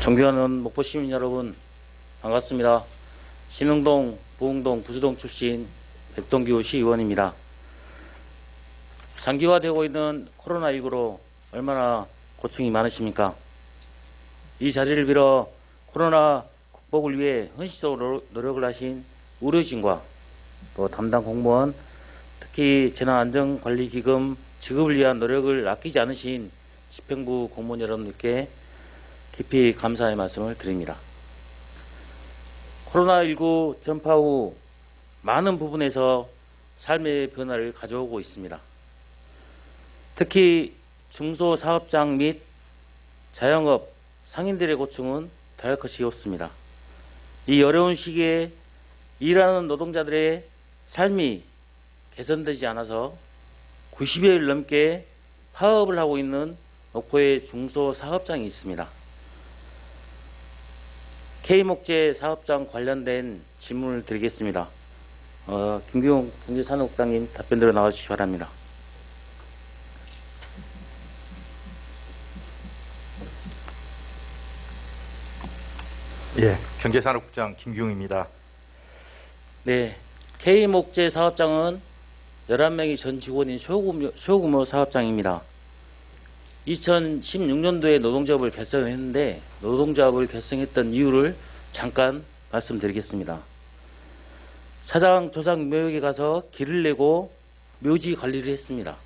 존경하는 목포 시민 여러분, 반갑습니다. 신흥동, 부흥동, 부수동 출신 백동규 시의원입니다. 장기화되고 있는 코로나19로 얼마나 고충이 많으십니까? 이 자리를 빌어 코로나 극복을 위해 헌신적으로 노력을 하신 의료진과 또 담당 공무원, 특히 재난안전관리기금 지급을 위한 노력을 아끼지 않으신 집행부 공무원 여러분들께 깊이 감사의 말씀을 드립니다. 코로나19 전파 후 많은 부분에서 삶의 변화를 가져오고 있습니다. 특히 중소사업장 및 자영업 상인들의 고충은 더할 것이 없습니다. 이 어려운 시기에 일하는 노동자들의 삶이 개선되지 않아서 90여일 넘게 파업을 하고 있는 목포의 중소사업장이 있습니다. K목재 사업장 관련된 질문을 드리겠습니다. 김규용 경제산업국장님 답변대로 나와주시기 바랍니다. 예, 경제산업국장 김규용입니다. 네, K목재 사업장은 11명이 전 직원인 소규모 사업장입니다. 2016년도에 노동조합을 결성했는데 노동조합을 결성했던 이유를 잠깐 말씀드리겠습니다. 사장, 조상 묘역에 가서 길을 내고 묘지 관리를 했습니다.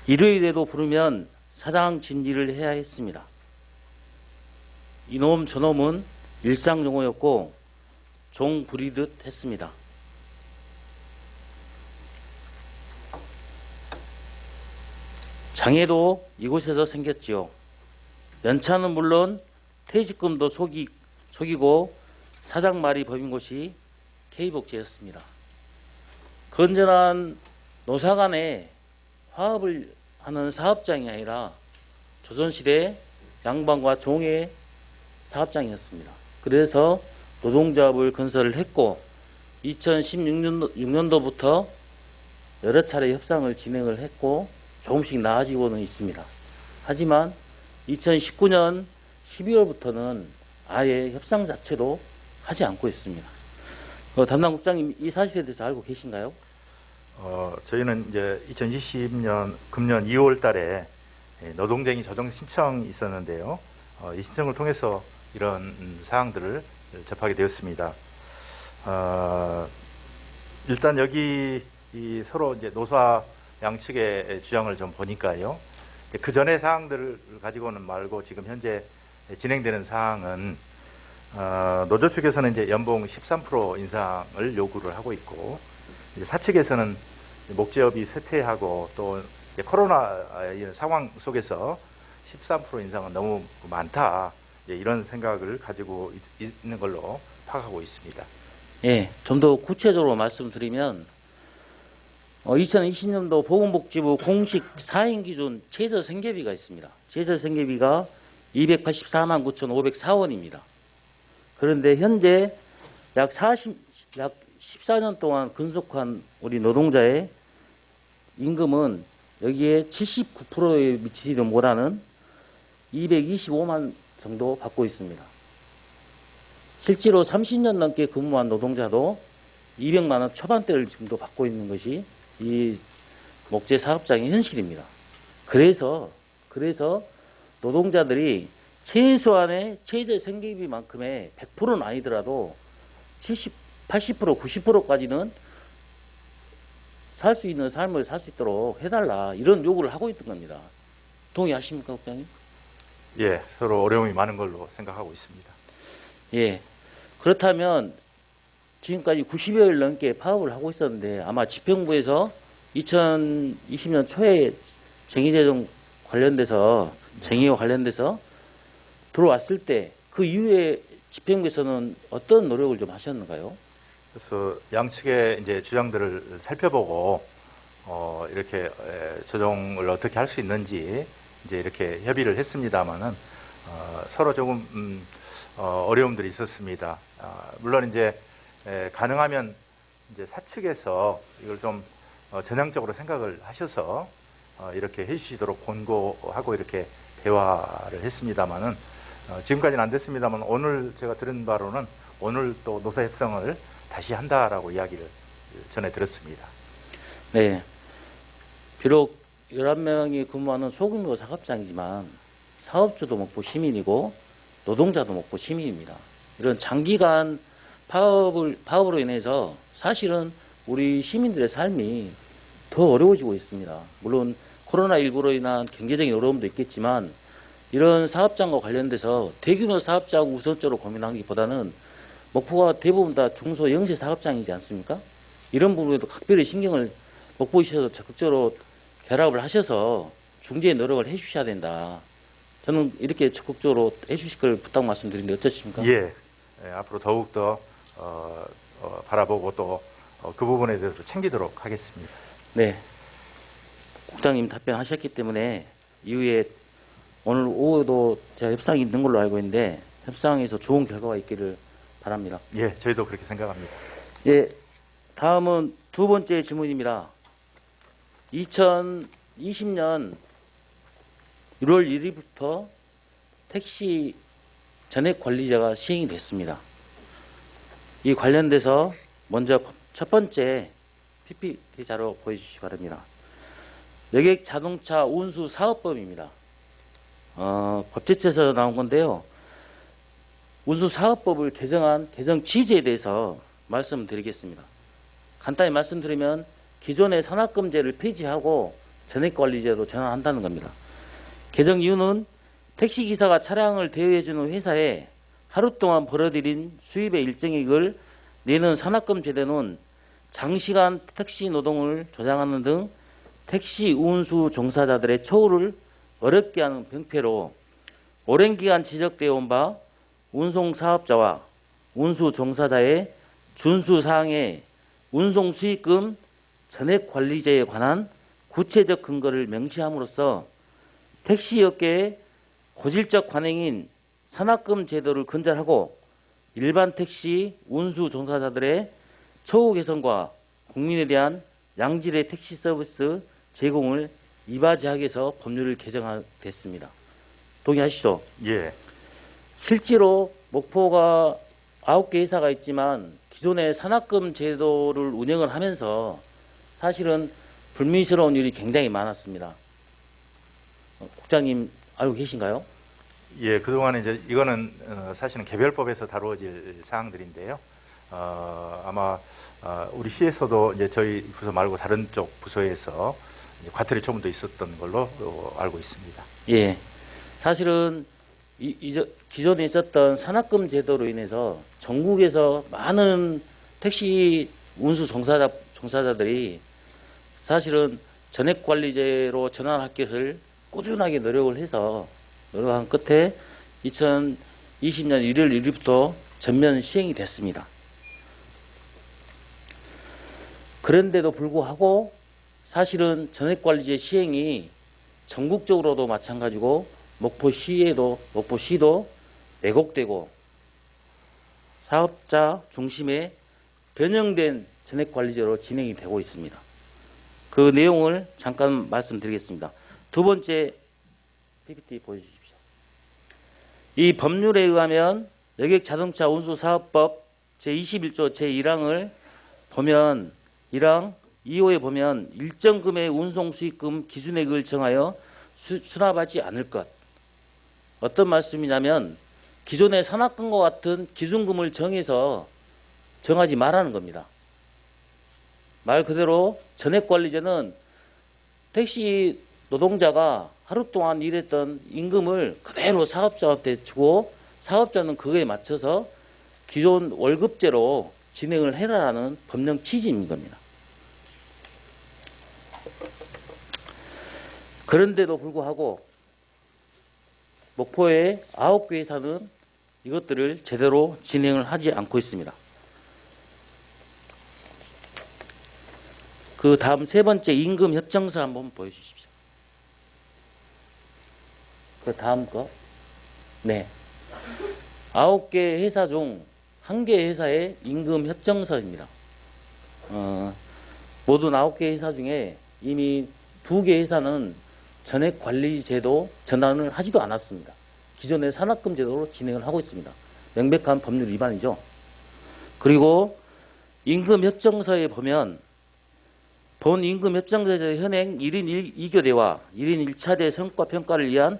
일요일에도 부르면 사장 진지를 해야 했습니다. 이놈 저놈은 일상 용어였고 종 부리듯 했습니다. 장애도 이곳에서 생겼지요. 연차는 물론 퇴직금도 속이고 사장 말이 법인 곳이 K목재였습니다. 건전한 노사 간에 화합을 하는 사업장이 아니라 조선시대 양반과 종의 사업장이었습니다. 그래서 노동조합을 건설을 했고 2016년도부터 여러 차례 협상을 진행을 했고 조금씩 나아지고는 있습니다. 하지만 2019년 12월부터는 아예 협상 자체도 하지 않고 있습니다. 담당 국장님 이 사실에 대해서 알고 계신가요? 저희는 이제 2020년 금년 2월 달에 노동쟁이 조정 신청이 있었는데요. 이 신청을 통해서 이런 사항들을 접하게 되었습니다. 일단 여기 서로 이제 노사 양측의 주장을 좀 보니까요. 그 전의 사항들을 가지고는 말고 지금 현재 진행되는 사항은 노조 측에서는 이제 연봉 13% 인상을 요구를 하고 있고 이제 사측에서는 목재업이 쇠퇴하고 또 코로나 상황 속에서 13% 인상은 너무 많다. 이런 생각을 가지고 있는 걸로 파악하고 있습니다. 예, 좀 더 구체적으로 말씀드리면 2020년도 보건복지부 공식 4인 기준 최저 생계비가 있습니다. 최저 생계비가 284만 9,504원입니다. 그런데 현재 약 14년 동안 근속한 우리 노동자의 임금은 여기에 79%에 미치지도 못하는 225만 정도 받고 있습니다. 실제로 30년 넘게 근무한 노동자도 200만 원 초반대를 지금도 받고 있는 것이 이 목재 사업장의 현실입니다. 그래서 노동자들이 최소한의 최저 생계비만큼의 100%는 아니더라도 70, 80%, 90%까지는 살 수 있는 삶을 살 수 있도록 해달라 이런 요구를 하고 있던 겁니다. 동의하십니까, 국장님? 예, 서로 어려움이 많은 걸로 생각하고 있습니다. 예, 그렇다면 지금까지 90여일 넘게 파업을 하고 있었는데 아마 집행부에서 2020년 초에 쟁의제정 관련돼서 쟁의와 관련돼서 들어왔을 때 그 이후에 집행부에서는 어떤 노력을 좀 하셨는가요? 그래서 양측의 이제 주장들을 살펴보고 이렇게 조정을 어떻게 할 수 있는지 이제 이렇게 협의를 했습니다만은 서로 조금 어려움들이 있었습니다. 물론 이제 가능하면 이제 사측에서 이걸 좀 전향적으로 생각을 하셔서 이렇게 해주시도록 권고하고 이렇게 대화를 했습니다만은 지금까지는 안 됐습니다만 오늘 제가 들은 바로는 오늘 또 노사 협상을 다시 한다라고 이야기를 전해 들었습니다. 네. 비록 11명이 근무하는 소규모 사업장이지만 사업주도 목포 시민이고 노동자도 목포 시민입니다. 이런 장기간 파업으로 인해서 사실은 우리 시민들의 삶이 더 어려워지고 있습니다. 물론 코로나19로 인한 경제적인 어려움도 있겠지만 이런 사업장과 관련돼서 대규모 사업장 우선적으로 고민하기보다는 목포가 대부분 다 중소 영세 사업장이지 않습니까? 이런 부분에도 각별히 신경을 목포시에서 적극적으로 결합을 하셔서 중재의 노력을 해주셔야 된다. 저는 이렇게 적극적으로 해주실 걸 부탁 말씀드리는데 어떠십니까? 예, 앞으로 더욱더 바라보고 또 그 부분에 대해서 챙기도록 하겠습니다. 네. 국장님 답변하셨기 때문에 이후에 오늘 오후에도 제가 협상이 있는 걸로 알고 있는데 협상에서 좋은 결과가 있기를 바랍니다. 예, 저희도 그렇게 생각합니다. 예, 다음은 두 번째 질문입니다. 2020년 1월 1일부터 택시 전액 관리제가 시행이 됐습니다. 이 관련돼서 먼저 첫 번째 PPT 자료 보여주시기 바랍니다. 여객 자동차 운수 사업법입니다. 법제처에서 나온 건데요. 운수 사업법을 개정한 개정 취지에 대해서 말씀드리겠습니다. 간단히 말씀드리면 기존의 산학금제를 폐지하고 전액관리제로 전환한다는 겁니다. 개정 이유는 택시기사가 차량을 대여해주는 회사에 하루 동안 벌어들인 수입의 일정액을 내는 산학금 제도는 장시간 택시 노동을 조장하는 등 택시 운수 종사자들의 처우를 어렵게 하는 병폐로 오랜 기간 지적되어 온 바 운송 사업자와 운수 종사자의 준수 사항에 운송 수익금 전액 관리제에 관한 구체적 근거를 명시함으로써 택시업계의 고질적 관행인 산학금 제도를 근절하고 일반 택시 운수 종사자들의 처우 개선과 국민에 대한 양질의 택시 서비스 제공을 이바지하기 위해서 법률을 개정됐습니다. 동의하시죠? 예, 실제로 목포가 9개 회사가 있지만 기존의 산학금 제도를 운영을 하면서 사실은 불미스러운 일이 굉장히 많았습니다. 국장님 알고 계신가요? 예, 그동안 이제 이거는 사실은 개별법에서 다루어질 사항들인데요. 아마 우리 시에서도 이제 저희 부서 말고 다른 쪽 부서에서 이제 과태료 처분도 있었던 걸로 알고 있습니다. 예, 사실은 기존에 있었던 산학금 제도로 인해서 전국에서 많은 택시 운수 종사자들이 사실은 전액관리제로 전환할 것을 꾸준하게 노력을 해서 노력한 끝에 2020년 1월 1일부터 전면 시행이 됐습니다. 그런데도 불구하고 사실은 전액관리제 시행이 전국적으로도 마찬가지고 목포시도 왜곡되고 사업자 중심의 변형된 전액관리제로 진행이 되고 있습니다. 그 내용을 잠깐 말씀드리겠습니다. 두 번째 PPT 보여주십시오. 이 법률에 의하면 여객자동차 운수사업법 제21조 제1항을 보면 1항 2호에 보면 일정 금의 운송 수익금 기준액을 정하여 수납하지 않을 것. 어떤 말씀이냐면 기존의 산학금과 같은 기준금을 정하지 말라는 겁니다. 말 그대로 전액관리제는 택시 노동자가 하루 동안 일했던 임금을 그대로 사업자한테 주고 사업자는 그거에 맞춰서 기존 월급제로 진행을 해라라는 법령 취지인 겁니다. 그런데도 불구하고 목포의 9개 회사는 이것들을 제대로 진행을 하지 않고 있습니다. 그 다음 세 번째 임금 협정서 한번 보여주십시오. 그 다음 거. 네. 9개 회사 중 1개 회사의 임금 협정서입니다. 모든 9개 회사 중에 이미 2개 회사는 전액관리제도 전환을 하지도 않았습니다. 기존의 산학금 제도로 진행을 하고 있습니다. 명백한 법률 위반이죠. 그리고 임금협정서에 보면 본 임금협정서의 현행 1인 2교대와 1인 1차대 성과 평가를 위한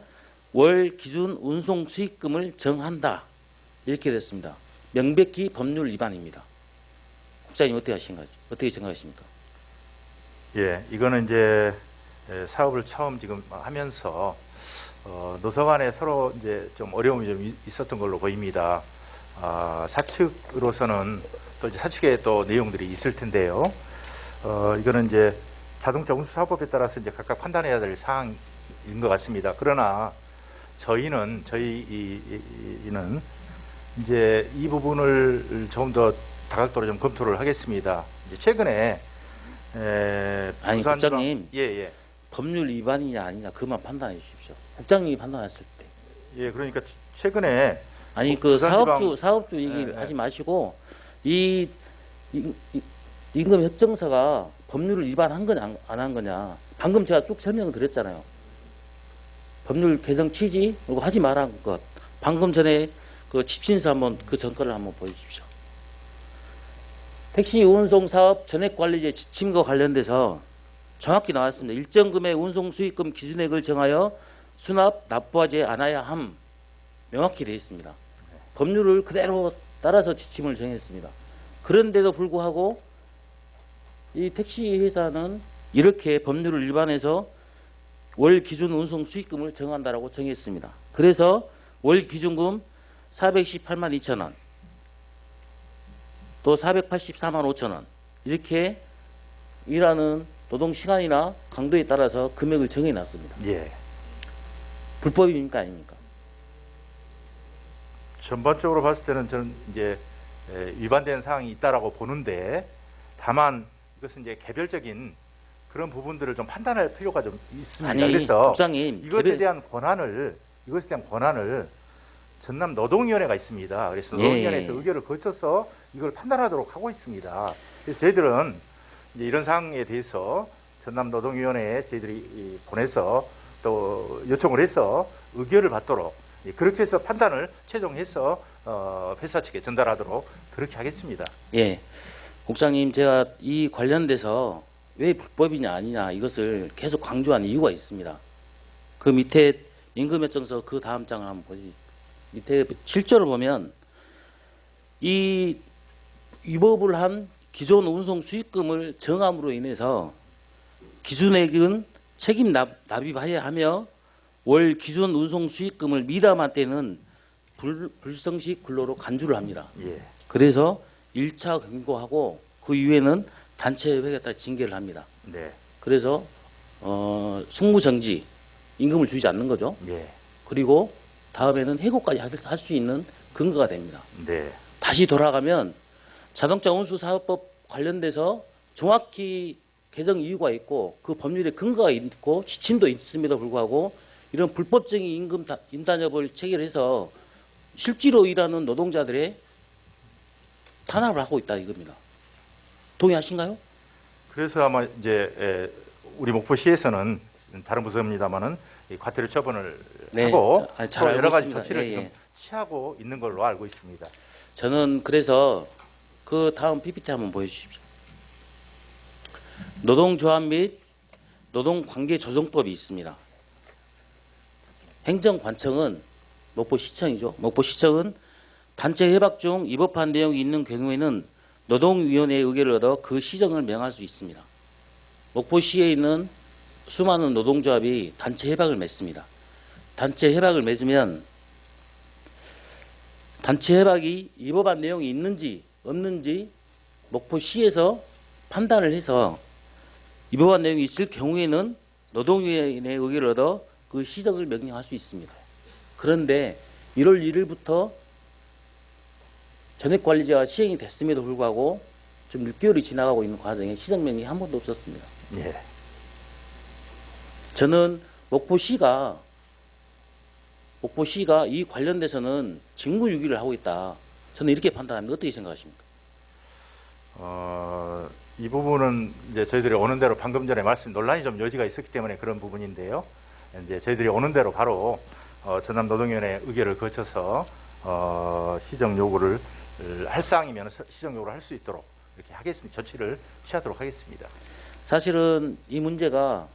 월 기준 운송 수익금을 정한다. 이렇게 됐습니다. 명백히 법률 위반입니다. 국장님 어떻게 생각하십니까? 예, 이거는 이제 사업을 처음 지금 하면서 노서 간에 서로 이제 좀 어려움이 좀 있었던 걸로 보입니다. 사측으로서는 또 이제 사측의 또 내용들이 있을 텐데요. 이거는 이제 자동차 운수사법에 따라서 이제 각각 판단해야 될 사항인 것 같습니다. 그러나 저희는 이제 이 부분을 조금 더 다각도로 좀 검토를 하겠습니다. 이제 최근에 아니 부산지방- 국장님 예. 법률 위반이냐 아니냐 그만 판단해 주십시오. 국장님이 판단했을 때. 예, 그러니까 최근에 아니 그 부산지방- 사업주 얘기 네, 하지 마시고 이 임금 협정서가 법률을 위반한 거냐 안 한 거냐 방금 제가 쭉 설명을 드렸잖아요. 법률 개정 취지 그리고 하지 말한 것 방금 전에 그 집신서 한번 그 전과를 한번 보여주십시오. 택시 운송 사업 전액 관리제 지침과 관련돼서 정확히 나왔습니다. 일정 금액 운송 수익금 기준액을 정하여 수납 납부하지 않아야 함 명확히 되어 있습니다. 법률을 그대로 따라서 지침을 정했습니다. 그런데도 불구하고 이 택시 회사는 이렇게 법률을 위반해서 월 기준 운송 수익금을 정한다라고 정했습니다. 그래서 월 기준금 418만 2천 원, 또 484만 5천 원 이렇게 일하는 노동 시간이나 강도에 따라서 금액을 정해놨습니다. 예. 불법입니까 아닙니까? 전반적으로 봤을 때는 저는 이제 위반된 사항이 있다라고 보는데 다만 이것은 이제 개별적인 그런 부분들을 좀 판단할 필요가 좀 있습니다. 아니 그래서 국장님 이것에 대한 권한을 전남 노동위원회가 있습니다. 그래서 예. 노동위원회에서 의결을 거쳐서 이걸 판단하도록 하고 있습니다. 그래서 저희들은 이제 이런 사항에 대해서 전남 노동위원회에 저희들이 보내서 또 요청을 해서 의결을 받도록 그렇게 해서 판단을 최종해서 회사 측에 전달하도록 그렇게 하겠습니다. 예, 국장님 제가 이 관련돼서 왜 불법이냐 아니냐 이것을 계속 강조한 이유가 있습니다. 그 밑에 임금협정서 그 다음 장을 한번 보시. 밑에 7조를 보면 이 위법을 한 기존 운송 수익금을 정함으로 인해서 기준액은 책임 납입해야 하며 월 기준 운송 수익금을 미담한 때는 불성식 근로로 간주를 합니다. 예. 그래서 1차 경고하고 그 이후에는 단체 회계에 따라 징계를 합니다. 네. 그래서 승무정지 임금을 주지 않는 거죠. 예. 그리고 다음에는 해고까지 할 수 있는 근거가 됩니다. 네. 다시 돌아가면 자동차 운수 사업법 관련돼서 정확히 개정 이유가 있고 그 법률에 근거가 있고 지침도 있음에도 불구하고 이런 불법적인 임금 임단협을 체결해서 실제로 일하는 노동자들의 탄압을 하고 있다 이겁니다. 동의하신가요? 그래서 아마 이제 우리 목포시에서는 다른 부서입니다만은 이 과태료 처분을 네, 하고 잘 또 알고 여러 가지 있습니다. 조치를 예, 지금 예. 취하고 있는 걸로 알고 있습니다. 저는 그래서 그 다음 PPT 한번 보여주십시오. 노동조합 및 노동관계조정법이 있습니다. 행정관청은 목포시청이죠. 목포시청은 단체 협약 중 위법한 내용이 있는 경우에는 노동위원회의 의결을 얻어 그 시정을 명할 수 있습니다. 목포시에 있는 수많은 노동조합이 단체 협약을 맺습니다. 단체 협약을 맺으면 단체 협약이 위법한 내용이 있는지 없는지 목포시에서 판단을 해서 위법한 내용이 있을 경우에는 노동위원회의 의결을 얻어 그 시정을 명령할 수 있습니다. 그런데 1월 1일부터 전액관리제가 시행이 됐음에도 불구하고 좀 6개월이 지나가고 있는 과정에 시정명령이 한 번도 없었습니다. 예. 저는 목포시가 이 관련돼서는 직무유기를 하고 있다. 저는 이렇게 판단합니다. 어떻게 생각하십니까? 이 부분은 이제 저희들이 오는 대로 방금 전에 논란이 좀 여지가 있었기 때문에 그런 부분인데요. 이제 저희들이 오는 대로 바로 전남노동위원회 의결을 거쳐서 시정 요구를 할 사항이면 시정 요구를 할 수 있도록 이렇게 하겠습니다. 조치를 취하도록 하겠습니다. 사실은 이 문제가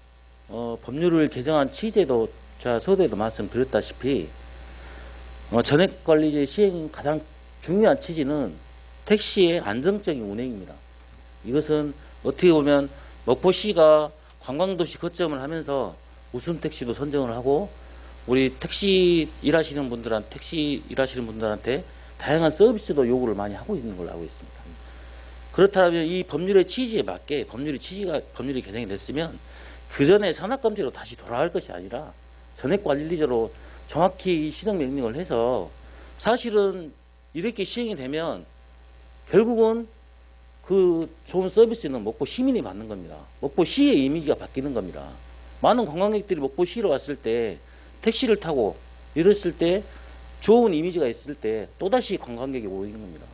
법률을 개정한 취지에도 제가 서두에도 말씀드렸다시피 전액관리제 시행 가장 중요한 취지는 택시의 안정적인 운행입니다. 이것은 어떻게 보면 목포시가 관광도시 거점을 하면서 우sun 택시도 선정을 하고 우리 택시 일하시는 분들한테 다양한 서비스도 요구를 많이 하고 있는 걸로 알고 있습니다. 그렇다면 이 법률의 취지에 맞게 법률이 개정이 됐으면 그 전에 산악금지로 다시 돌아갈 것이 아니라 전액관리제로 정확히 시정 명령을 해서 사실은 이렇게 시행이 되면 결국은 그 좋은 서비스는 목포 시민이 받는 겁니다. 목포시의 이미지가 바뀌는 겁니다. 많은 관광객들이 목포시로 왔을 때 택시를 타고 이랬을 때 좋은 이미지가 있을 때 또다시 관광객이 모이는 겁니다.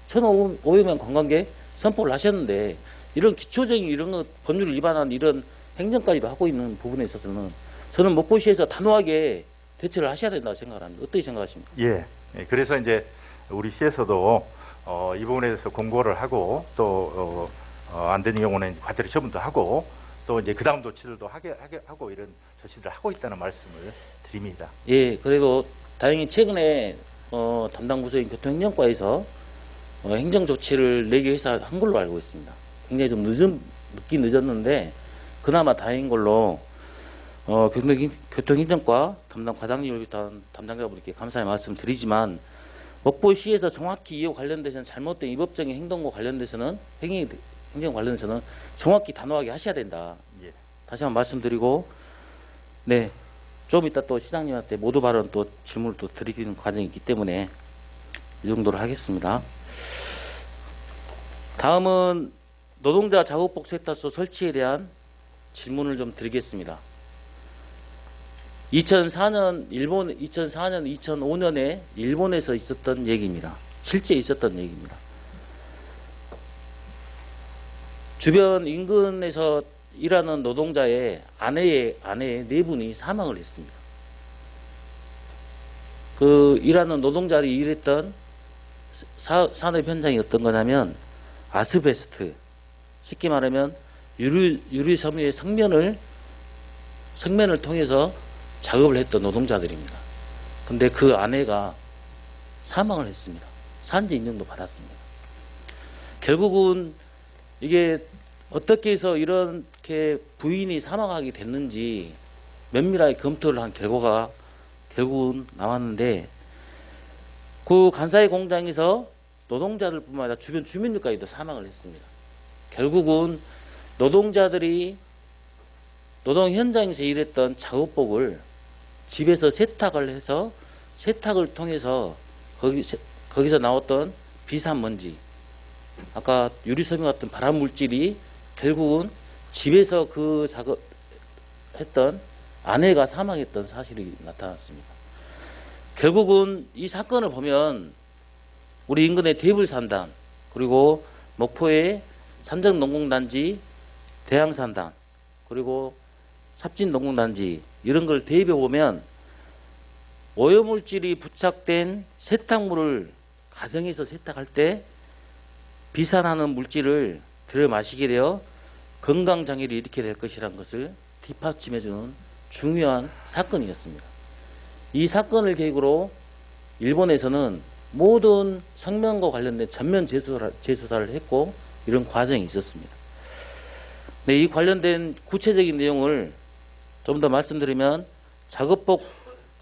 1,500만 관광객 선포를 하셨는데 이런 기초적인 이런 거 법률을 위반한 이런 행정까지도 하고 있는 부분에 있어서는 저는 목포시에서 단호하게 대처를 하셔야 된다고 생각합니다. 어떻게 생각하십니까? 예. 그래서 이제 우리 시에서도 이 부분에 대해서 공고를 하고 또 안 되는 경우는 과태료 처분도 하고 또 이제 그 다음 조치들도 하고 이런 조치를 하고 있다는 말씀을 드립니다. 예, 그래도 다행히 최근에 담당 부서인 교통행정과에서 행정 조치를 내기 위해서 한 걸로 알고 있습니다. 굉장히 좀 늦긴 늦었는데 그나마 다행인 걸로 교통행정과 담당 과장님을 비롯한 담당자분께 감사의 말씀드리지만 목포시에서 정확히 이와 관련돼서는 잘못된 위법적인 행동과 관련돼서는 행정 관련해서는 정확히 단호하게 하셔야 된다. 예. 다시 한번 말씀드리고 네, 좀 이따 또 시장님한테 모두 발언 또 질문을 또 드리는 과정이 있기 때문에 이 정도로 하겠습니다. 다음은 노동자 작업복 세탁소 설치에 대한 질문을 좀 드리겠습니다. 2004년, 2005년에 일본에서 있었던 얘기입니다. 실제 있었던 얘기입니다. 주변 인근에서 일하는 노동자의 아내 네 분이 사망을 했습니다. 그 일하는 노동자들이 일했던 산업 현장이 어떤 거냐면 아스베스트, 쉽게 말하면 유리 섬유의 성면을 통해서 작업을 했던 노동자들입니다. 근데 그 아내가 사망을 했습니다. 산재 인정도 받았습니다. 결국은 이게 어떻게 해서 이렇게 부인이 사망하게 됐는지 면밀하게 검토를 한 결과가 결국은 나왔는데 그 간사이 공장에서 노동자들뿐만 아니라 주변 주민들까지도 사망을 했습니다. 결국은 노동자들이 노동 현장에서 일했던 작업복을 집에서 세탁을 해서 세탁을 통해서 거기서 나왔던 비산먼지, 아까 유리섬유 같은 발암 물질이 결국은 집에서 그 작업했던 아내가 사망했던 사실이 나타났습니다. 결국은 이 사건을 보면 우리 인근의 대불산단 그리고 목포의 삼정농공단지 대양산단 그리고 삽진농공단지 이런 걸 대입해 보면 오염물질이 부착된 세탁물을 가정에서 세탁할 때 비산하는 물질을 들여 마시게 되어 건강장애를 일으키게 될 것이라는 것을 뒷받침해주는 중요한 사건이었습니다. 이 사건을 계기로 일본에서는 모든 성명과 관련된 전면 재수사를 했고 이런 과정이 있었습니다. 네, 이 관련된 구체적인 내용을 좀 더 말씀드리면 작업복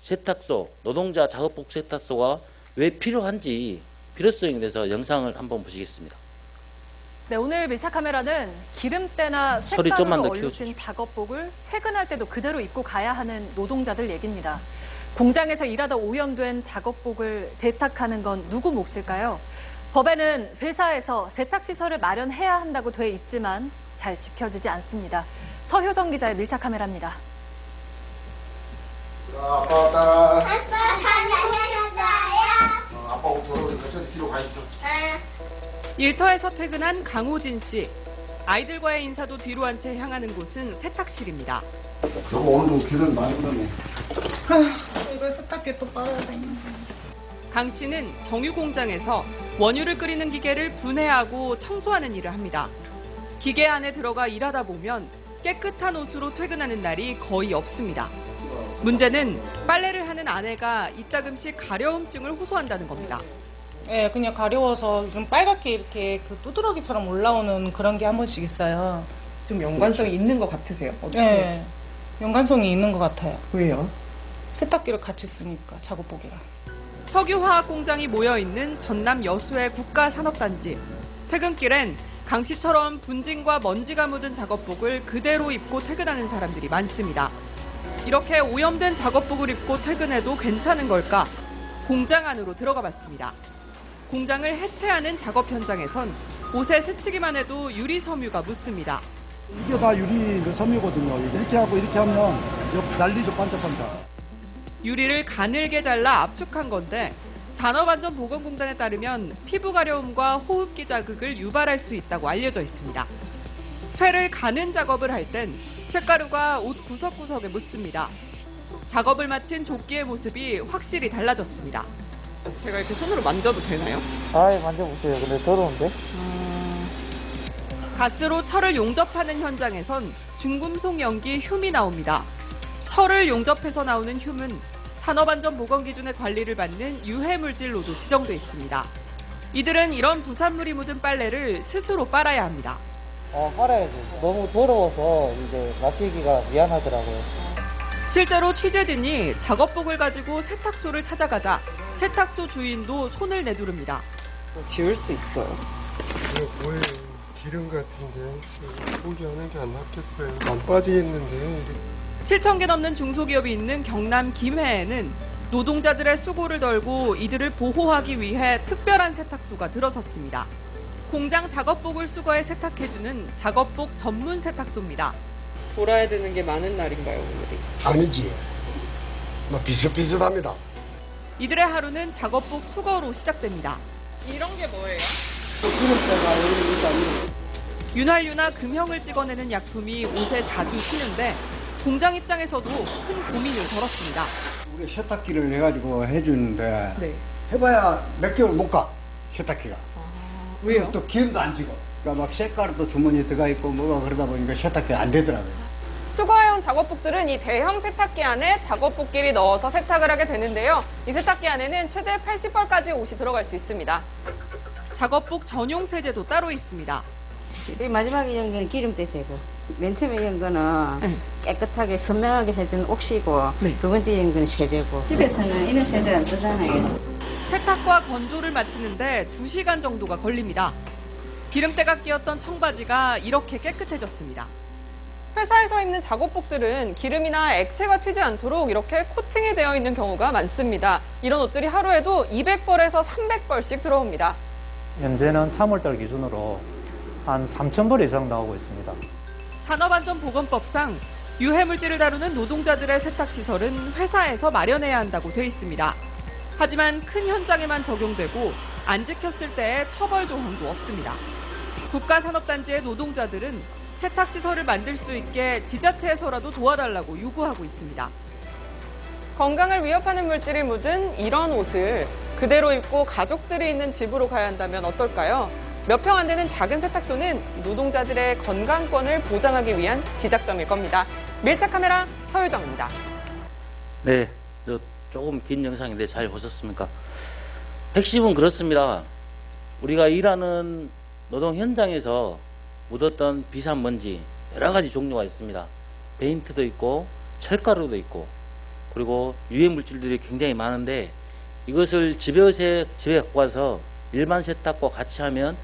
세탁소, 노동자 작업복 세탁소가 왜 필요한지 필요성에 대해서 영상을 한번 보시겠습니다. 네, 오늘 밀착 카메라는 기름때나 소리 좀만 색감으로 더 얼룩진 키워주십시오. 작업복을 퇴근할 때도 그대로 입고 가야 하는 노동자들 얘기입니다. 공장에서 일하다 오염된 작업복을 세탁하는 건 누구 몫일까요? 법에는 회사에서 세탁시설을 마련해야 한다고 돼 있지만 잘 지켜지지 않습니다. 서효정 기자의 밀착 카메라입니다. 아빠 왔다. 아빠 다녀오셨어요? 아빠 옷 더러워서 저기 뒤로 가 있어. 일터에서 퇴근한 강호진 씨. 아이들과의 인사도 뒤로 한 채 향하는 곳은 세탁실입니다. 여보 오늘도 기름 많이 묻었네. 이거 세탁기 또 빨아야 되는데. 강 씨는 정유 공장에서 원유를 끓이는 기계를 분해하고 청소하는 일을 합니다. 기계 안에 들어가 일하다 보면 깨끗한 옷으로 퇴근하는 날이 거의 없습니다. 문제는 빨래를 하는 아내가 이따금씩 가려움증을 호소한다는 겁니다. 예, 그냥 가려워서 좀 빨갛게 이렇게 그 두드러기처럼 올라오는 그런 게 한 번씩 있어요. 좀 연관성이 있는 것 같으세요? 어떻게? 예, 연관성이 있는 것 같아요. 왜요? 세탁기를 같이 쓰니까 작업복이랑. 석유화학 공장이 모여 있는 전남 여수의 국가산업단지. 퇴근길엔 강 씨처럼 분진과 먼지가 묻은 작업복을 그대로 입고 퇴근하는 사람들이 많습니다. 이렇게 오염된 작업복을 입고 퇴근해도 괜찮은 걸까? 공장 안으로 들어가 봤습니다. 공장을 해체하는 작업 현장에선 옷에 스치기만 해도 유리 섬유가 묻습니다. 이게 다 유리 섬유거든요. 이렇게 하고 이렇게 하면 난리죠, 반짝반짝. 유리를 가늘게 잘라 압축한 건데 산업안전보건공단에 따르면 피부 가려움과 호흡기 자극을 유발할 수 있다고 알려져 있습니다. 쇠를 가는 작업을 할 땐 쇳가루가 옷 구석구석에 묻습니다. 작업을 마친 조끼의 모습이 확실히 달라졌습니다. 제가 이렇게 손으로 만져도 되나요? 아예 만져보세요. 근데 더러운데? 가스로 철을 용접하는 현장에선 중금속 연기 흉이 나옵니다. 철을 용접해서 나오는 흉은 산업안전보건기준의 관리를 받는 유해물질로도 지정돼 있습니다. 이들은 이런 부산물이 묻은 빨래를 스스로 빨아야 합니다. 빨아야지. 너무 더러워서 이제 맡기기가 미안하더라고요. 실제로 취재진이 작업복을 가지고 세탁소를 찾아가자 세탁소 주인도 손을 내두릅니다. 지울 수 있어요. 이거 뭐예요? 기름 같은데 포기하는 게 안 낫겠어요. 안 빠지겠는데. 7,000개 넘는 중소기업이 있는 경남 김해에는 노동자들의 수고를 덜고 이들을 보호하기 위해 특별한 세탁소가 들어섰습니다. 공장 작업복을 수거해 세탁해주는 작업복 전문 세탁소입니다. 돌아야 되는 게 많은 날인가요, 오늘이? 아니지. 뭐 비슷비슷합니다. 이들의 하루는 작업복 수거로 시작됩니다. 이런 게 뭐예요? 윤활유나 금형을 찍어내는 약품이 옷에 자주 튀는데 공장 입장에서도 큰 고민을 벌었습니다. 우리 세탁기를 해가지고 해주는데 네. 해봐야 몇 개월 못 가, 세탁기가. 왜요? 또 기름도 안 지고. 그러니까 막 색깔도 주머니에 들어가 있고 뭐가 그러다 보니까 세탁기가 안 되더라고요. 수거해온 작업복들은 이 대형 세탁기 안에 작업복끼리 넣어서 세탁을 하게 되는데요. 이 세탁기 안에는 최대 80벌까지 옷이 들어갈 수 있습니다. 작업복 전용 세제도 따로 있습니다. 마지막에 연 거는 기름때 제거. 맨 처음에 연 거는 깨끗하게 선명하게 해준 옥시고 두 번째 연 거는 세제고. 집에서는 이런 세제 안 쓰잖아요. 세탁과 건조를 마치는데 2시간 정도가 걸립니다. 기름때가 끼었던 청바지가 이렇게 깨끗해졌습니다. 회사에서 입는 작업복들은 기름이나 액체가 튀지 않도록 이렇게 코팅이 되어 있는 경우가 많습니다. 이런 옷들이 하루에도 200벌에서 300벌씩 들어옵니다. 현재는 3월달 기준으로 한 3,000벌 이상 나오고 있습니다. 산업안전보건법상 유해물질을 다루는 노동자들의 세탁시설은 회사에서 마련해야 한다고 돼 있습니다. 하지만 큰 현장에만 적용되고 안 지켰을 때의 처벌 조항도 없습니다. 국가산업단지의 노동자들은 세탁시설을 만들 수 있게 지자체에서라도 도와달라고 요구하고 있습니다. 건강을 위협하는 물질이 묻은 이런 옷을 그대로 입고 가족들이 있는 집으로 가야 한다면 어떨까요? 몇 평 안 되는 작은 세탁소는 노동자들의 건강권을 보장하기 위한 시작점일 겁니다. 밀착 카메라 서유정입니다. 네, 조금 긴 영상인데 잘 보셨습니까? 핵심은 그렇습니다. 우리가 일하는 노동 현장에서 묻었던 비산 먼지 여러 가지 종류가 있습니다. 페인트도 있고 철가루도 있고 그리고 유해 물질들이 굉장히 많은데 이것을 집에 갖고 와서 일반 세탁과 같이 하면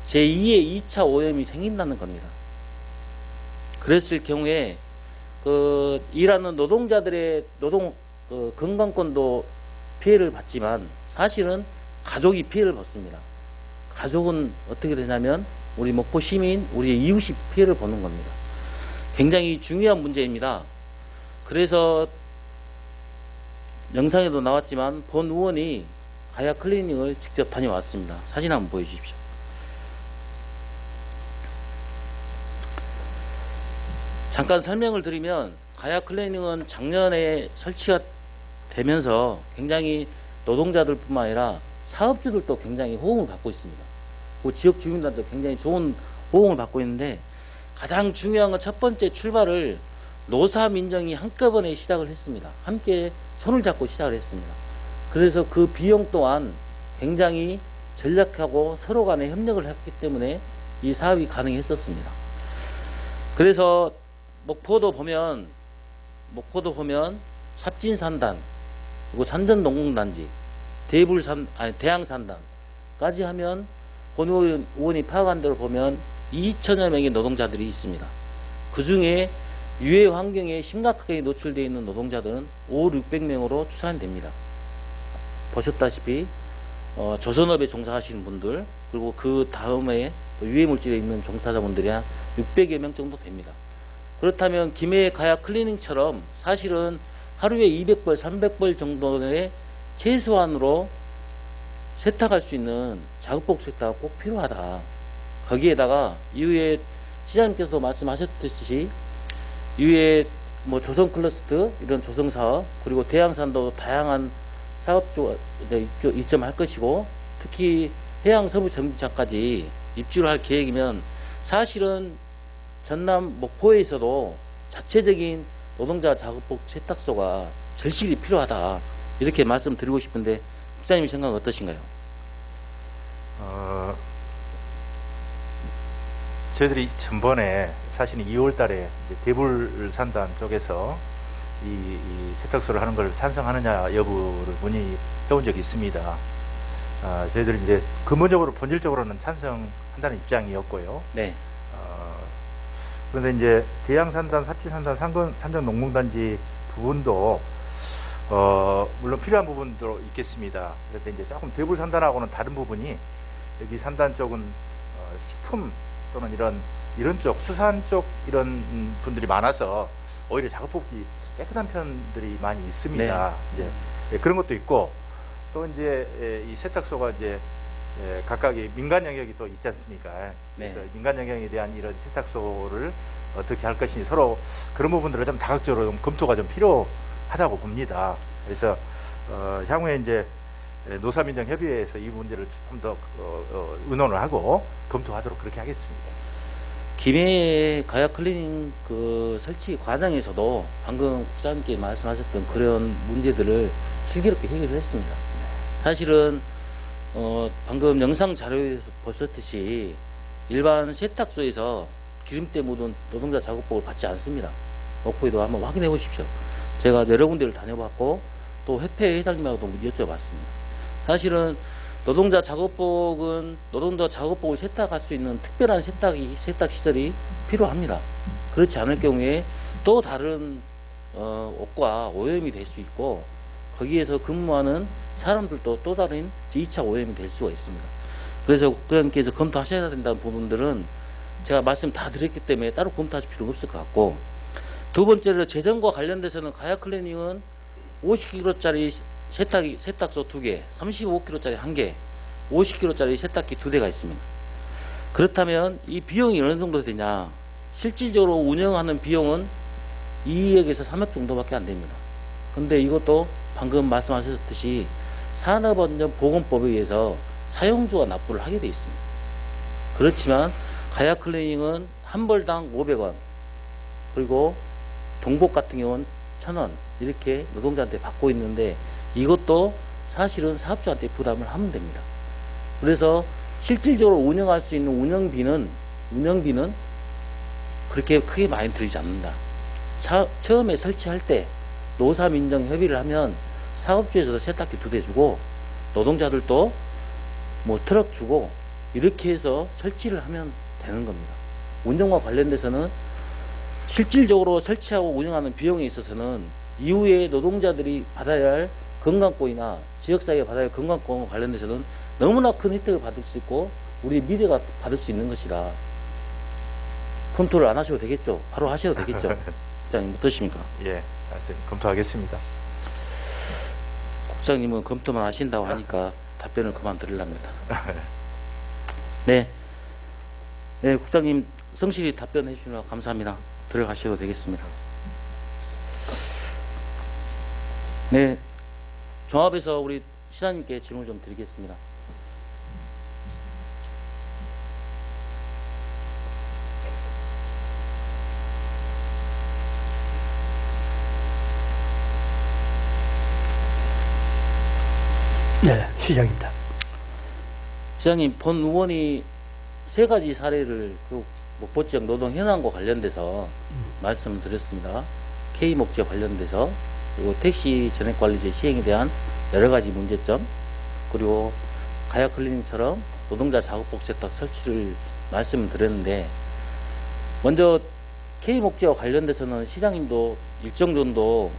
제2의 2차 오염이 생긴다는 겁니다. 그랬을 경우에 일하는 노동자들의 노동 건강권도 피해를 받지만 사실은 가족이 피해를 받습니다. 가족은 어떻게 되냐면 우리 목포 시민, 우리 이웃이 피해를 보는 겁니다. 굉장히 중요한 문제입니다. 그래서 영상에도 나왔지만 본 의원이 가야 클리닝을 직접 다녀왔습니다. 사진 한번 보여주십시오. 잠깐 설명을 드리면 가야 클리닝은 작년에 설치가 되면서 굉장히 노동자들뿐만 아니라 사업주들도 굉장히 호응을 받고 있습니다. 그 지역 주민들한테 굉장히 좋은 호응을 받고 있는데 가장 중요한 건 첫 번째 출발을 노사 민정이 한꺼번에 시작을 했습니다. 함께 손을 잡고 시작을 했습니다. 그래서 그 비용 또한 굉장히 전략하고 서로 간에 협력을 했기 때문에 이 사업이 가능했었습니다. 그래서 목포도 보면 삽진산단, 그리고 산전농공단지, 대양산단까지 하면 본 의원이 파악한 대로 보면 2천여 명의 노동자들이 있습니다. 그 중에 유해 환경에 심각하게 노출되어 있는 노동자들은 500~600명으로 추산됩니다. 보셨다시피 조선업에 종사하시는 분들, 그리고 그 다음에 유해 물질에 있는 종사자분들이 한 600여 명 정도 됩니다. 그렇다면 김해 가야 클리닝처럼 사실은 하루에 200벌, 300벌 정도의 최소한으로 세탁할 수 있는 작업복 세탁가 꼭 필요하다. 거기에다가 이후에 시장님께서도 말씀하셨듯이 이후에 뭐 조선 클러스터 이런 조성 사업, 그리고 대양산도 다양한 사업주가 입점할 것이고, 특히 해양 서부 정비장까지 입주를 할 계획이면 사실은 전남 목포에서도 자체적인 노동자 작업복 세탁소가 절실히 필요하다. 이렇게 말씀드리고 싶은데 국장님 생각은 어떠신가요? 저희들이 전번에 사실은 2월 달에 대불산단 쪽에서 이 세탁소를 하는 걸 찬성하느냐 여부를 문의해온 적이 있습니다. 저희들이 이제 근본적으로 본질적으로는 찬성한다는 입장이었고요. 네. 그런데 이제 대양산단, 삽진산단, 산전농공단지 부분도 물론 필요한 부분도 있겠습니다. 그런데 이제 조금 대불산단하고는 다른 부분이, 여기 산단 쪽은 식품 또는 이런 쪽, 수산 쪽 이런 분들이 많아서 오히려 작업복이 깨끗한 편들이 많이 있습니다. 네. 이제 그런 것도 있고, 또 이제 이 세탁소가 이제 각각의 민간 영역이 또 있지 않습니까? 그래서 네. 민간 영역에 대한 이런 세탁소를 어떻게 할 것인지 서로 그런 부분들을 좀 다각적으로 좀 검토가 좀 필요하다고 봅니다. 그래서 향후에 이제 노사민정협의회에서 이 문제를 좀 더 의논을 하고 검토하도록 그렇게 하겠습니다. 김해 가야 클리닝 그 설치 과정에서도 방금 국장님께 말씀하셨던 그런 문제들을 슬기롭게 해결을 했습니다. 사실은 방금 영상 자료에서 보셨듯이 일반 세탁소에서 기름때 묻은 노동자 작업복을 받지 않습니다. 목포에도 한번 확인해 보십시오. 제가 여러 군데를 다녀봤고 또 협회 회장님하고도 여쭤봤습니다. 사실은 노동자 작업복을 세탁할 수 있는 특별한 세탁 시설이 필요합니다. 그렇지 않을 경우에 또 다른 옷과 오염이 될 수 있고, 거기에서 근무하는 사람들도 또 다른 2차 오염이 될 수가 있습니다. 그래서 국장님께서 검토하셔야 된다는 부분들은 제가 말씀 다 드렸기 때문에 따로 검토하실 필요가 없을 것 같고, 두 번째로 재정과 관련돼서는 가야 클리닝은 50kg짜리 세탁소 2개, 35kg짜리 1개, 50kg짜리 세탁기 2대가 있습니다. 그렇다면 이 비용이 어느 정도 되냐? 실질적으로 운영하는 비용은 2억에서 3억 정도밖에 안 됩니다. 근데 이것도 방금 말씀하셨듯이 산업안전보건법에 의해서 사용주가 납부를 하게 되어 있습니다. 그렇지만 가야 클리닝은 한 벌당 500원, 그리고 종복 같은 경우는 1,000원 이렇게 노동자한테 받고 있는데, 이것도 사실은 사업주한테 부담을 하면 됩니다. 그래서 실질적으로 운영할 수 있는 운영비는 그렇게 크게 많이 들지 않는다. 처음에 설치할 때 노사민정 협의를 하면 사업주에서도 세탁기 2대 주고, 노동자들도 뭐 트럭 주고, 이렇게 해서 설치를 하면 되는 겁니다. 운영과 관련돼서는 실질적으로 설치하고 운영하는 비용에 있어서는 이후에 노동자들이 받아야 할 건강권이나 지역사회가 받아야 할 건강권과 관련돼서는 너무나 큰 혜택을 받을 수 있고 우리 미래가 받을 수 있는 것이라 검토를 안 하셔도 되겠죠. 바로 하셔도 되겠죠. 국장님 어떠십니까? 예, 하여튼 검토하겠습니다. 국장님은 검토만 하신다고 하니까 답변을 그만 드리랍니다. 네, 국장님 성실히 답변해 주시느라 감사합니다. 들어가셔도 되겠습니다. 네, 종합해서 우리 시장님께 질문 좀 드리겠습니다. 네, 시장입니다. 시장님, 본 의원이 세 가지 사례를 그 목포 지역 노동 현황과 관련돼서 말씀드렸습니다. K 목지와 관련돼서, 그리고 택시 전액 관리제 시행에 대한 여러 가지 문제점, 그리고 가야 클리닉처럼 노동자 작업복 세탁 설치를 말씀드렸는데, 먼저 K 목지와 관련돼서는 시장님도 일정 정도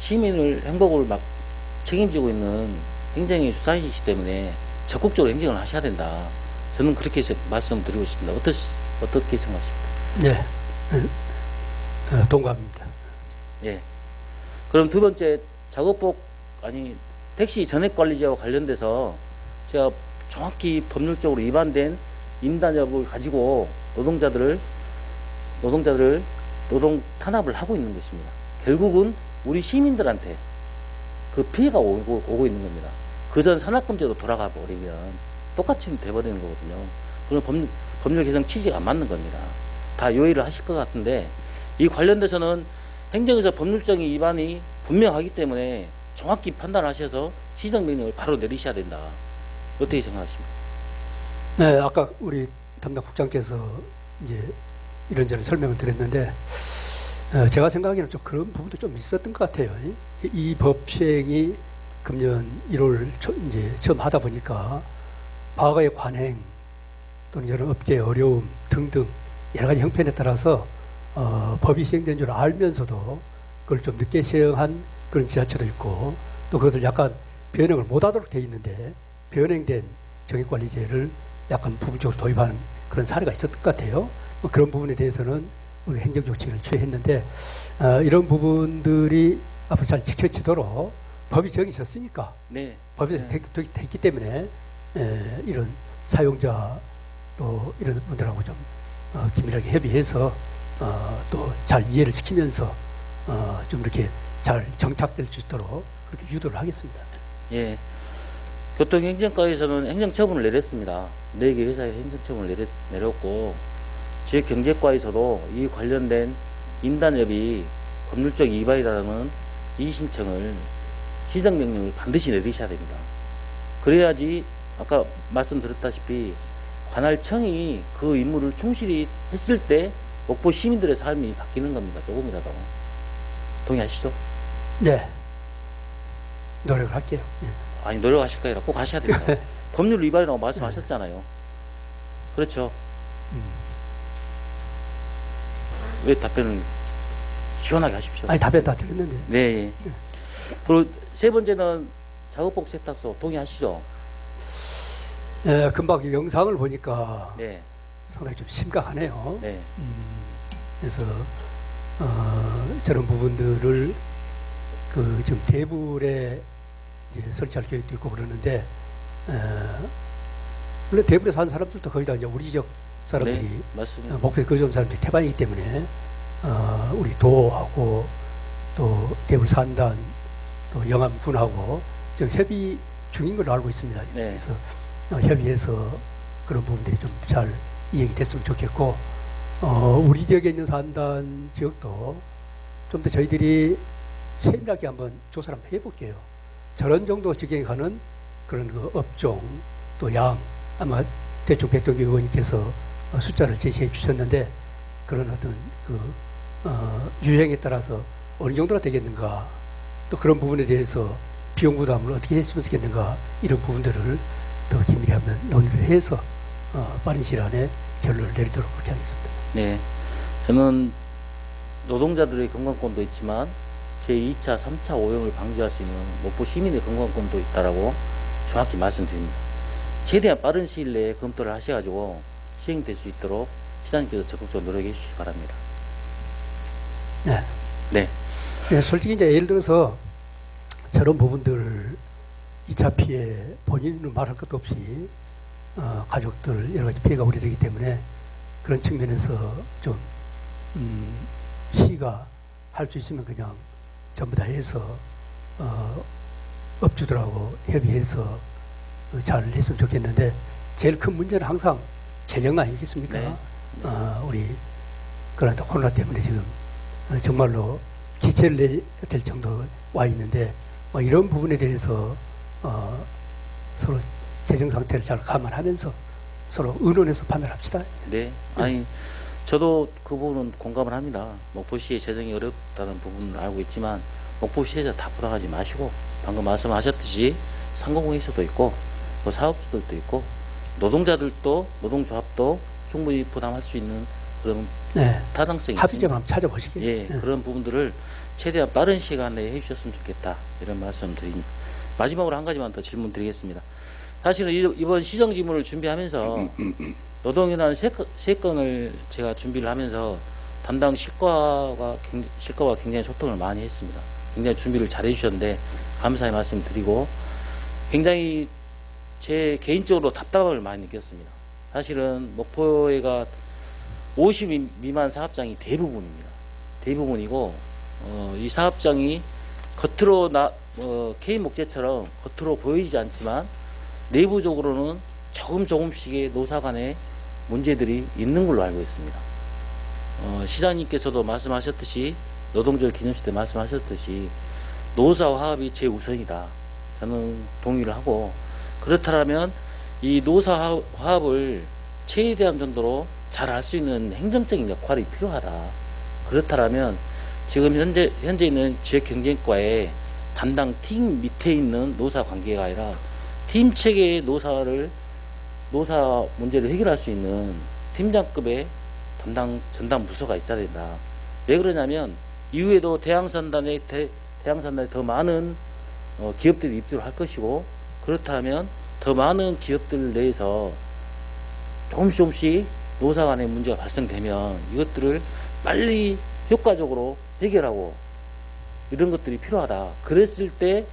시민을 행복을 막 책임지고 있는 행정의 수사이시기 때문에 적극적으로 행정을 하셔야 된다. 저는 그렇게 말씀드리고 싶습니다. 어떻게 생각하십니까? 네, 동감입니다. 예. 그럼 두 번째, 작업복, 택시 전액관리제와 관련돼서 제가 정확히 법률적으로 위반된 임단협을 가지고 노동자들을 노동 탄압을 하고 있는 것입니다. 결국은 우리 시민들한테 그 피해가 오고 있는 겁니다. 그전 산악금제로 돌아가 버리면 똑같이 돼버리는 거거든요. 그건 법률 개정 취지가 안 맞는 겁니다. 다 요의를 하실 것 같은데, 이 관련돼서는 행정에서 법률적인 위반이 분명하기 때문에 정확히 판단하셔서 시정명령을 바로 내리셔야 된다. 어떻게 생각하십니까? 네, 아까 우리 담당 국장께서 이제 이런저런 설명을 드렸는데, 제가 생각하기에는 좀 그런 부분도 좀 있었던 것 같아요. 이 법 시행이 금년 1월 이제 처음 하다 보니까 과거의 관행 또는 여러 업계의 어려움 등등 여러 가지 형편에 따라서 법이 시행된 줄 알면서도 그걸 좀 늦게 시행한 그런 지자체도 있고, 또 그것을 약간 변형을 못하도록 돼 있는데 변형된 정액관리제를 약간 부분적으로 도입하는 그런 사례가 있었던 것 같아요. 그런 부분에 대해서는 우리 행정조치를 취했는데, 이런 부분들이 앞으로 잘 지켜지도록 법이 정해졌으니까, 네. 법이 됐기 때문에 이런 사용자 또 이런 분들하고 좀 긴밀하게 협의해서 또 잘 이해를 시키면서 좀 이렇게 잘 정착될 수 있도록 그렇게 유도를 하겠습니다. 예. 교통행정과에서는 행정처분을 내렸습니다. 4개 회사에 행정처분을 내렸고, 지역경제과에서도 이 관련된 임단협이 법률적 위반이라는 이의신청을 시정명령을 반드시 내리셔야 됩니다. 그래야지 아까 말씀드렸다시피 관할청이 그 임무를 충실히 했을 때 목포 시민들의 삶이 바뀌는 겁니다. 조금이라도. 동의하시죠? 네. 노력을 할게요. 네. 아니, 노력하실 거라 꼭 하셔야 됩니다. 법률 위반이라고 말씀하셨잖아요. 그렇죠? 왜 답변을 시원하게 하십시오? 아니, 답변 다 드렸는데. 네. 예. 그리고 세 번째는 작업복 세탁소 동의하시죠? 네, 금방 영상을 보니까 네. 상당히 좀 심각하네요. 네. 그래서 저런 부분들을 그 지금 대불에 이제 설치할 계획도 있고 그러는데, 물론 대불에 사는 사람들도 거의 다 이제 우리 지역 사람들이, 네, 맞습니다. 목표에 거주하는 사람들이 태반이기 때문에 우리 도하고 또 대불 산단 또 영암군하고 지금 협의 중인 걸로 알고 있습니다. 네. 그래서 협의해서 그런 부분들이 좀 잘 이행이 됐으면 좋겠고, 우리 지역에 있는 산단 지역도 좀 더 저희들이 세밀하게 한번 조사를 한번 해볼게요. 저런 정도 지경에 가는 그런 그 업종 또 양, 아마 대충 백동기 의원님께서 숫자를 제시해 주셨는데, 그런 어떤 그 유행에 따라서 어느 정도나 되겠는가, 또 그런 부분에 대해서 비용 부담을 어떻게 했으면 좋겠는가, 이런 부분들을 더 긴밀히 한번 논의를 해서 빠른 시일 안에 결론을 내리도록 그렇게 하겠습니다. 네. 저는 노동자들의 건강권도 있지만 제2차, 3차 오염을 방지할 수 있는 목포 시민의 건강권도 있다라고 정확히 말씀드립니다. 최대한 빠른 시일 내에 검토를 하셔가지고 시행될 수 있도록 시장님께서 적극적으로 노력해 주시기 바랍니다. 네. 네. 네, 솔직히 이제 예를 들어서 저런 부분들 2차 피해 본인은 말할 것도 없이 가족들 여러 가지 피해가 우려되기 때문에 그런 측면에서 좀 시가 할 수 있으면 그냥 전부 다 해서 업주들하고 협의해서 잘 했으면 좋겠는데 제일 큰 문제는 항상 재정 아니겠습니까? 네. 우리 그런데 코로나 때문에 지금 정말로 기체를 내야 될 정도 와 있는데 이런 부분에 대해서 서로 재정 상태를 잘 감안하면서 서로 의논해서 판단합시다. 네. 아니 저도 그 부분은 공감을 합니다. 목포시의 재정이 어렵다는 부분은 알고 있지만 목포시에서 다 부담하지 마시고 방금 말씀하셨듯이 상공회의소도 있고 뭐 사업주들도 있고 노동자들도 노동조합도 충분히 부담할 수 있는 그런 네. 타당성이 합의점 한번 찾아보시길. 예, 그런 부분들을 최대한 빠른 시간 내에 해주셨으면 좋겠다 이런 말씀 드립니다. 마지막으로 한 가지만 더 질문 드리겠습니다. 사실은 이번 시정지문을 준비하면서 노동위원 세 건을 제가 준비를 하면서 담당 실과와 굉장히 소통을 많이 했습니다. 굉장히 준비를 잘 해주셨는데 감사의 말씀 드리고 굉장히 제 개인적으로 답답함을 많이 느꼈습니다. 사실은 목포에가 50 미만 사업장이 대부분입니다. 대부분이고 이 사업장이 겉으로 K 목재처럼 겉으로 보이지 않지만 내부적으로는 조금씩의 노사 간의 문제들이 있는 걸로 알고 있습니다. 시장님께서도 말씀하셨듯이 노동절 기념식 때 말씀하셨듯이 노사와 화합이 제우선이다. 저는 동의를 하고 그렇다면 이 노사 화합을 최대한 정도로 잘 할 수 있는 행정적인 역할이 필요하다. 그렇다면 지금 현재 있는 지역경쟁과의 담당 팀 밑에 있는 노사 관계가 아니라 팀 체계의 노사 문제를 해결할 수 있는 팀장급의 전담 부서가 있어야 된다. 왜 그러냐면 이후에도 대항산단에 더 많은 기업들이 입주를 할 것이고 그렇다면 더 많은 기업들 내에서 조금씩 노사 간의 문제가 발생되면 이것들을 빨리 효과적으로 해결하고 이런 것들이 필요하다. 그랬을 때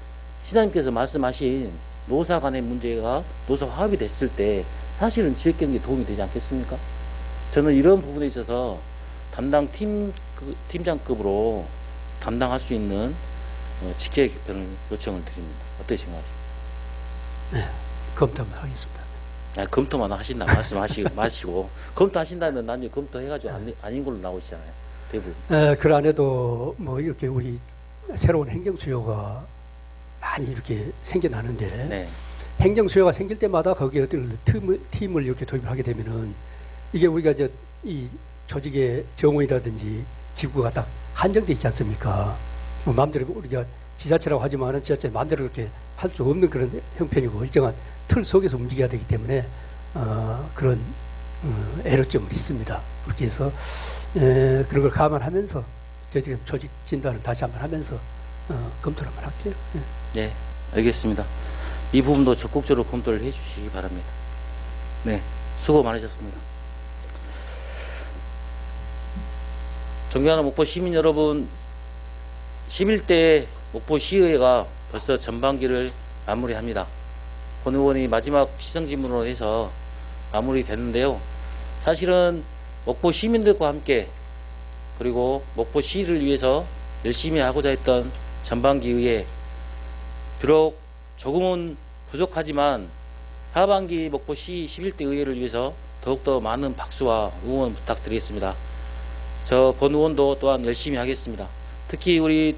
시장님께서 말씀하신 노사 간의 문제가 노사 화합이 됐을 때 사실은 지역경제에 도움이 되지 않겠습니까? 저는 이런 부분에 있어서 담당 팀장급으로 담당할 수 있는 직계 개편을 요청을 드립니다. 어떠신가요? 네, 검토만 하겠습니다. 검토만 하신다 말씀하시고 검토하신다면 나중에 검토해가지고 아닌 걸로 나오시잖아요. 대부분. 그 안에도 뭐 이렇게 우리 새로운 행정 수요가 많이 이렇게 생겨나는데 네. 행정 수요가 생길 때마다 거기에 어떤 팀을 이렇게 도입하게 되면은 이게 우리가 이 조직의 정원이라든지 기구가 딱 한정돼 있지 않습니까? 뭐 마음대로 우리가 지자체라고 하지만은 지자체 마음대로 그렇게 할 수 없는 그런 형편이고 일정한 틀 속에서 움직여야 되기 때문에 그런 애로점이 있습니다. 그렇게 해서 그런 걸 감안하면서 저희들이 조직 진단을 다시 한번 하면서 검토를 한번 할게요. 네, 알겠습니다. 이 부분도 적극적으로 검토를 해주시기 바랍니다. 네, 수고 많으셨습니다. 존경하는 목포 시민 여러분, 11대 목포시의회가 벌써 전반기를 마무리합니다. 본 의원이 마지막 시정질문으로 해서 마무리됐는데요. 사실은 목포 시민들과 함께 그리고 목포시를 위해서 열심히 하고자 했던 전반기의회, 비록 조금은 부족하지만 하반기 목포시 11대 의회를 위해서 더욱더 많은 박수와 응원 부탁드리겠습니다. 저 본 의원도 또한 열심히 하겠습니다. 특히 우리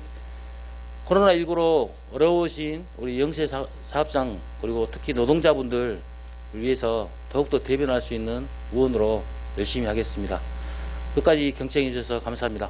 코로나19로 어려우신 우리 영세 사업장 그리고 특히 노동자분들을 위해서 더욱더 대변할 수 있는 의원으로 열심히 하겠습니다. 끝까지 경청해 주셔서 감사합니다.